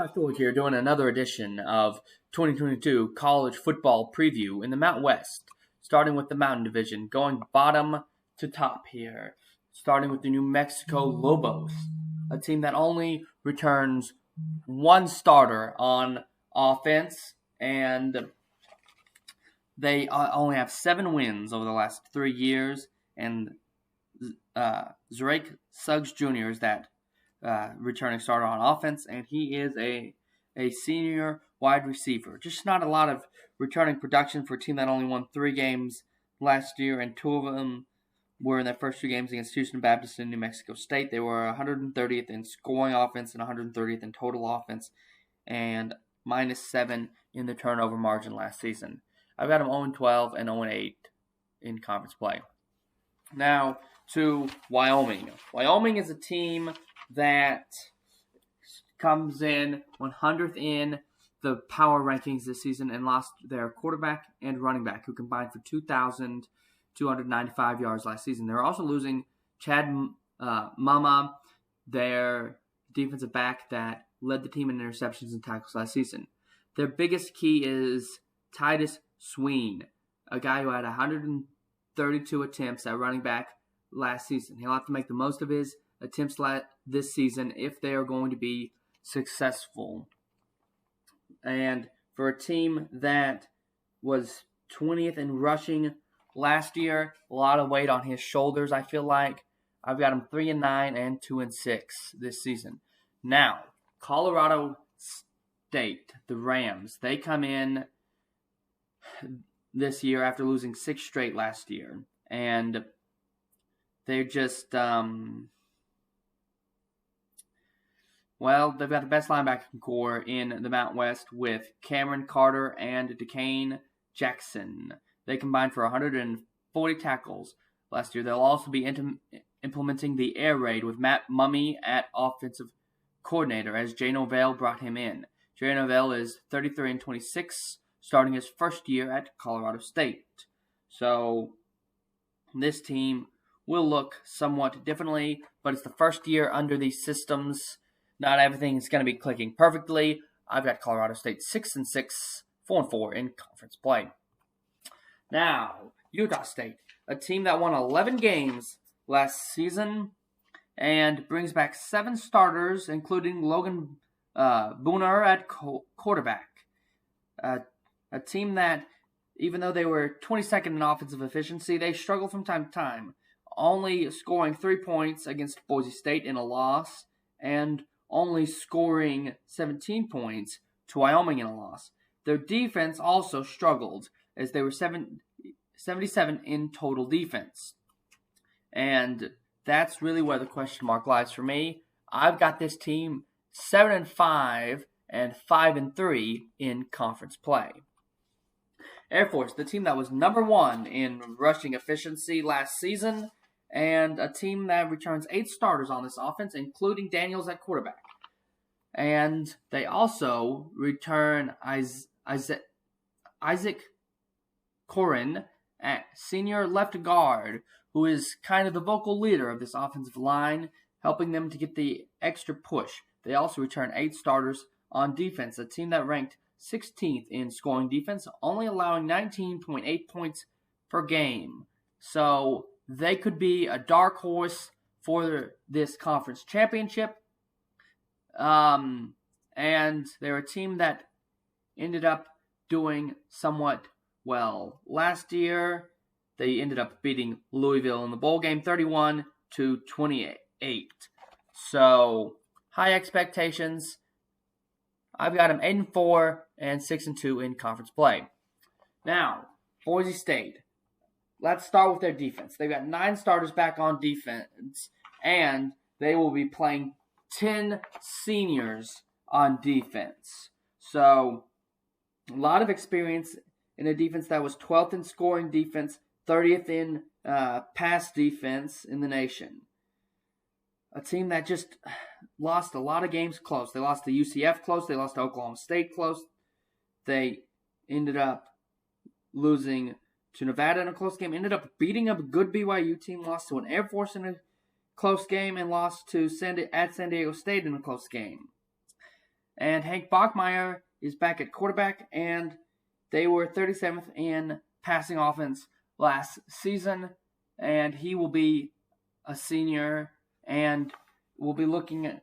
Josh George here doing another edition of 2022 college football preview in the Mountain West, starting with the Mountain Division, going bottom to top here, starting with the New Mexico Lobos, a team that only returns one starter on offense, and they only have 7 wins over the last 3 years, and Zarek Suggs Jr. is that returning starter on offense, and he is a senior wide receiver. Just not a lot of returning production for a team that only won 3 games last year, and 2 of them were in their first 2 games against Houston Baptist and New Mexico State. They were 130th in scoring offense and 130th in total offense, and -7 in the turnover margin last season. I've got them 0-12 and 0-8 in conference play. Now to Wyoming. Wyoming is a team that comes in 100th in the power rankings this season and lost their quarterback and running back, who combined for 2,295 yards last season. They're also losing Chad Mama, their defensive back that led the team in interceptions and tackles last season. Their biggest key is Titus Sween, a guy who had 132 attempts at running back last season. He'll have to make the most of his attempts this season if they are going to be successful. And for a team that was 20th in rushing last year, a lot of weight on his shoulders, I feel like. I've got him 3-9 and 2-6 this season. Now, Colorado State, the Rams, they come in this year after losing 6 straight last year. And they're just, they've got the best linebacking core in the Mountain West with Cameron Carter and DeCane Jackson. They combined for 140 tackles last year. They'll also be implementing the air raid with Matt Mumme at offensive coordinator, as Jay Novell brought him in. Jay Novell is 33-26, starting his first year at Colorado State. So this team will look somewhat differently, but it's the first year under these systems. Not everything is going to be clicking perfectly. I've got Colorado State 6-6, 4-4 in conference play. Now, Utah State, a team that won 11 games last season and brings back 7 starters, including Logan Booner at quarterback. A team that, even though they were 22nd in offensive efficiency, they struggle from time to time, only scoring 3 points against Boise State in a loss, and only scoring 17 points to Wyoming in a loss. Their defense also struggled, as they were 77 in total defense. And that's really where the question mark lies for me. I've got this team 7-5 and 5-3 in conference play. Air Force, the team that was number 1 in rushing efficiency last season, and a team that returns 8 starters on this offense, including Daniels at quarterback. And they also return Isaac Corin at senior left guard, who is kind of the vocal leader of this offensive line, helping them to get the extra push. They also return 8 starters on defense, a team that ranked 16th in scoring defense, only allowing 19.8 points per game. So they could be a dark horse for this conference championship. And they're a team that ended up doing somewhat well. Last year, they ended up beating Louisville in the bowl game 31-28. So, high expectations. I've got them 8-4 and 6-2 in conference play. Now, Boise State. Let's start with their defense. They've got 9 starters back on defense, and they will be playing 10 seniors on defense. So, a lot of experience in a defense that was 12th in scoring defense, 30th in pass defense in the nation. A team that just lost a lot of games close. They lost to UCF close. They lost to Oklahoma State close. They ended up losing to Nevada in a close game. Ended up beating up a good BYU team. Lost to an Air Force in a close game. And lost to San Diego State in a close game. And Hank Bachmeier is back at quarterback, and they were 37th in passing offense last season, and he will be a senior and will be looking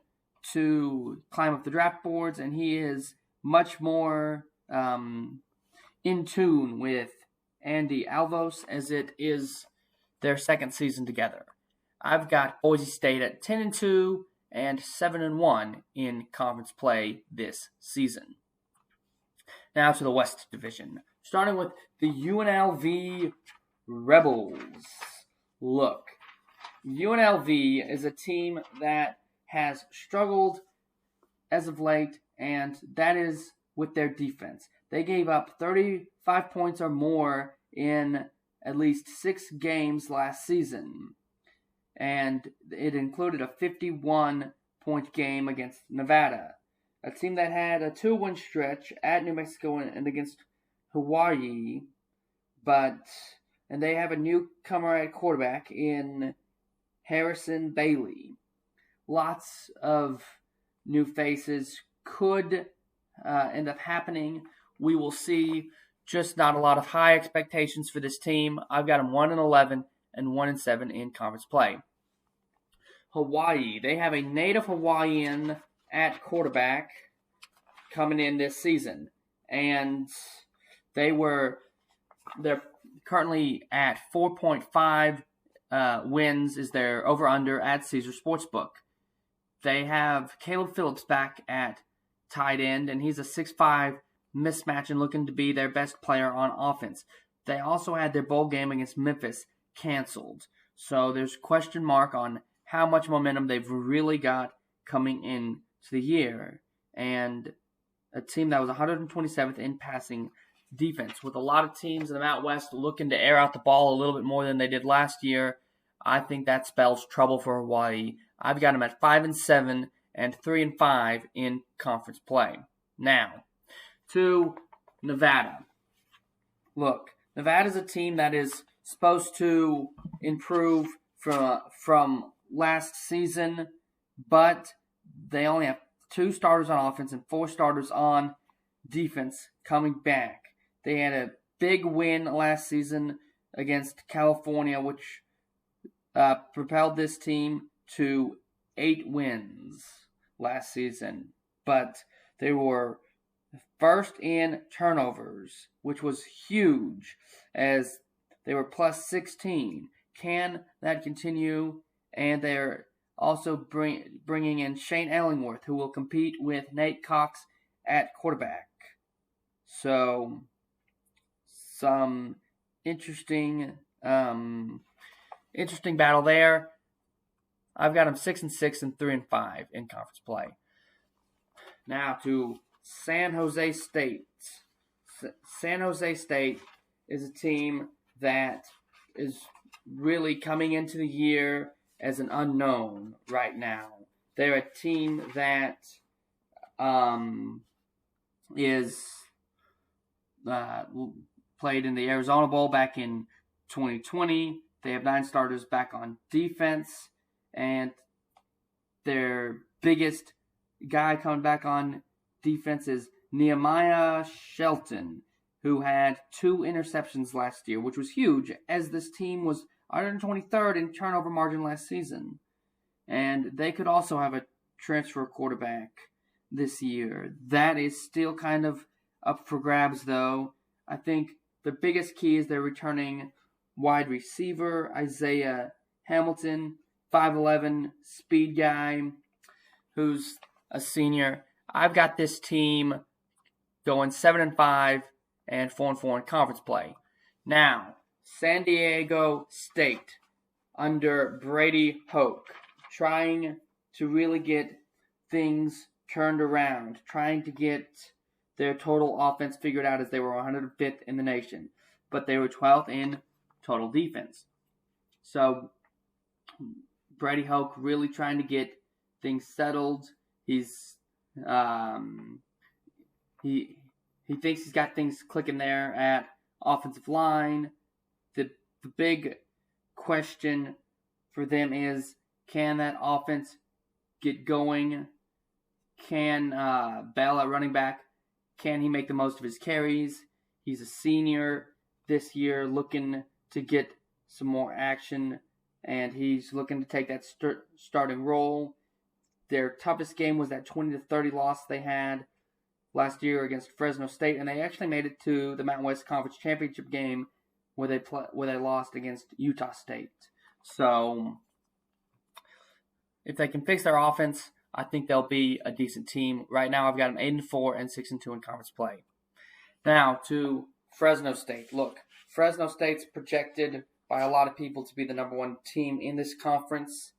to climb up the draft boards, and he is much more in tune with Andy Alvos as it is their second season together. I've got Boise State at 10-2 and 7-1 in conference play this season. Now to the West Division, starting with the UNLV Rebels. Look, UNLV is a team that has struggled as of late, and that is with their defense. They gave up 35 points or more in at least 6 games last season, and it included a 51-point game against Nevada, a team that had a 2-win stretch at New Mexico and against Hawai'i, and they have a newcomer at quarterback in Harrison Bailey. Lots of new faces could end up happening. We will see. Just not a lot of high expectations for this team. I've got them 1-11 and 1-7 in conference play. Hawai'i. They have a native Hawaiian at quarterback coming in this season, and they're currently at 4.5 wins is their over-under at Caesar Sportsbook. They have Caleb Phillips back at tight end, and he's a 6'5" mismatch and looking to be their best player on offense. They also had their bowl game against Memphis canceled, so there's a question mark on how much momentum they've really got coming into the year. And a team that was 127th in passing defense, with a lot of teams in the Mountain West looking to air out the ball a little bit more than they did last year. I think that spells trouble for Hawai'i. I've got them at 5-7 and 3-5 in conference play. Now, to Nevada. Look, Nevada's a team that is supposed to improve from last season, but they only have 2 starters on offense and 4 starters on defense coming back. They had a big win last season against California, which propelled this team to 8 wins last season, but they were first in turnovers, which was huge, as they were plus 16. Can that continue? And they're also bringing in Shane Ellingworth, who will compete with Nate Cox at quarterback. So, some interesting battle there. I've got them 6-6 and 3-5 in conference play. Now to San Jose State. San Jose State is a team that is really coming into the year as an unknown right now. They're a team that is played in the Arizona Bowl back in 2020. They have 9 starters back on defense, and their biggest guy coming back on defense is Nehemiah Shelton, who had 2 interceptions last year, which was huge, as this team was 123rd in turnover margin last season. And they could also have a transfer quarterback this year. That is still kind of up for grabs, though. I think the biggest key is they're returning wide receiver Isaiah Hamilton, 5'11", speed guy, who's a senior. I've got this team going 7-5 and 4-4 in conference play. Now, San Diego State under Brady Hoke, trying to really get things turned around, trying to get their total offense figured out, as they were 105th in the nation, but they were 12th in total defense. So Brady Hoke really trying to get things settled. He thinks he's got things clicking there at offensive line. The big question for them is, can that offense get going? Can Bell at running back, can he make the most of his carries? He's a senior this year, looking to get some more action, and he's looking to take that starting role. Their toughest game was that 20-30 loss they had last year against Fresno State, and they actually made it to the Mountain West Conference Championship game where they lost against Utah State. So if they can fix their offense, I think they'll be a decent team. Right now, I've got them 8-4 and 6-2 in conference play. Now to Fresno State. Look, Fresno State's projected by a lot of people to be the number one team in this conference,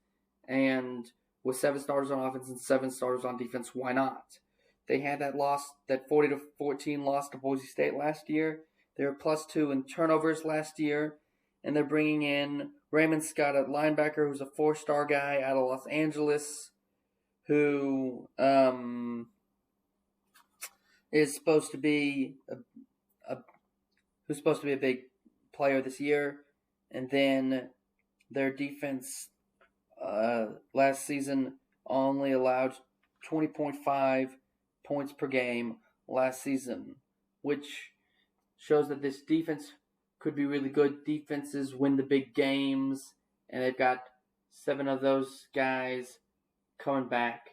and with 7 starters on offense and 7 starters on defense, why not? They had that 40-14 loss to Boise State last year. They were +2 in turnovers last year, and they're bringing in Raymond Scott at linebacker, who's a 4-star guy out of Los Angeles, who is supposed to be a big player this year. And then their defense last season only allowed 20.5 points per game last season, which shows that this defense could be really good. Defenses win the big games, and they've got 7 of those guys coming back,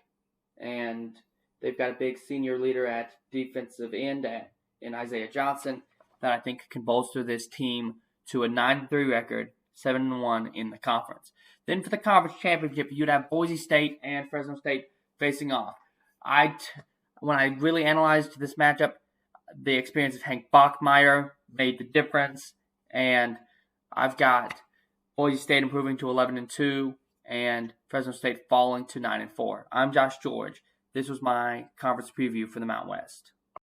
and they've got a big senior leader at defensive end in Isaiah Johnson that I think can bolster this team to a 9-3 record, 7-1 in the conference. Then for the conference championship, you'd have Boise State and Fresno State facing off. When I really analyzed this matchup, the experience of Hank Bachmeier made the difference, and I've got Boise State improving to 11-2 and Fresno State falling to 9-4. I'm Josh George. This was my conference preview for the Mountain West.